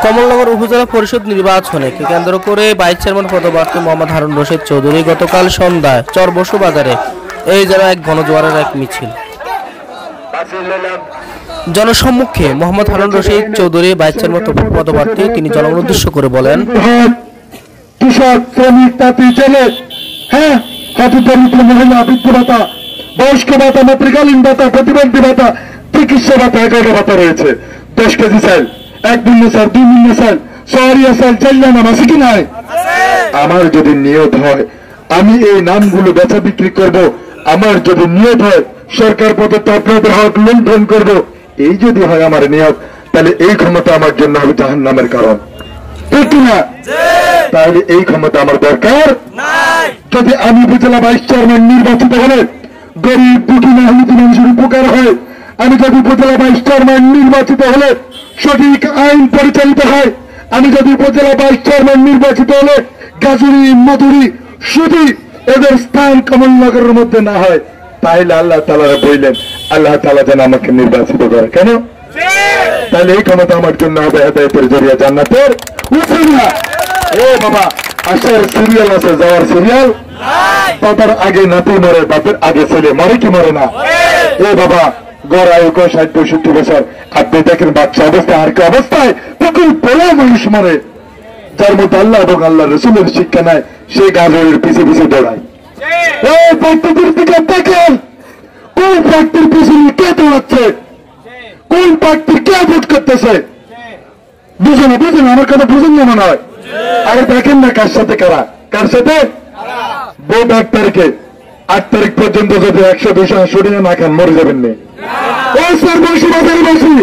কমলনগর উপজেলা পরিষদ নির্বাচনকে কেন্দ্র করে ভাইস চেয়ারম্যান পদপ্রার্থী মোহাম্মদ হারুন রশিদ চৌধুরী গতকাল সন্ধ্যায় চরবসু বাজারে এই জেলা এক গণজোয়ারের এক মিছিল। জনসম্মুখে মোহাম্মদ হারুন রশিদ চৌধুরী ভাইস চেয়ারম্যান পদপ্রার্থী তিনি জনগণ উদ্দেশ্য করে বলেন, কৃষক শ্রমিক তাঁতি জেলে মহিলা বৃদ্ধ ভাতা, বয়স্ক ভাতা, মাতৃকালীন ভাতা, প্রতিবন্ধী ভাতা, চিকিৎসা ভাতা, 11 ভাতা রয়েছে। 10 কেজি চাল, 1 মিন্য চাল, 2 মিন্য চাল, শহরিয়া চাল, চাইলাম আছে কি নাই? আমার যদি নিয়ত হয় আমি এই নামগুলো বেচা বিক্রি করব, আমার যদি নিয়ত হয় সরকার প্রদত্ত আপনাদের হক লুণ্ঠন করব, এই যদি হয় আমার নিয়ত, তাহলে এই ক্ষমতা আমার জন্য হবে জাহান্নামের কারণ, ঠিক না? তাহলে এই ক্ষমতা আমার দরকার নাই। যদি আমি উপজেলা ভাইস চেয়ারম্যান নির্বাচিত হলে গরিব দুঃখী মেহনতি মানুষের উপকার হয়, আমি যদি উপজেলা ভাইস চেয়ারম্যান নির্বাচিত হলে সঠিক আইন পরিচালিত হয়, আমি যদি উপজেলা ভাইস চেয়ারম্যান নির্বাচিত হলে গাজুরি মধুরি সুদি এদের স্থান কমলনগরের মধ্যে না হয়, তাহলে আল্লাহ তাআলা বললেন আল্লাহ তাআলা যেন আমাকে নির্বাচিত করে। কেন? তাহলে এই ক্ষমতা আমার জন্য হবে হেদায়েতের জরিয়া, জান্নাতের উসিলা। ও বাবা, আসার সিরিয়াল আছে, যাওয়ার সিরিয়াল বাবার আগে নাতি মরে, বাপের আগে ছেলে মরে কি মরে না? এ বাবা, গড় আয়ু 60-65 বছর, আপনি দেখেন বাচ্চা অবস্থায় আর কি অবস্থায় পুকুর পড়ে মানুষ মরে, যার মধ্যে আল্লাহ এবং আল্লাহ রসুলের শিক্ষা নেয়, সেই গাজরের পিছিয়ে পিছিয়ে দৌড়ায়। এই ব্যক্তিদের দিকে দেখেন, কোন ব্যক্তির পিছনে কে দৌড়াচ্ছে, কোন ব্যক্তির কে ভোট করতেছে, বুঝেন বুঝেন আমার কথা বুঝেন না মনে হয়। আরে দেখেন না কার সাথে কারা, কার সাথে ভোট 8 তারিখে, 8 তারিখ পর্যন্ত যদি 100-200 সরিয়ে না খান মরে যাবেন না। ওই স্যার বসি বাজারে বসি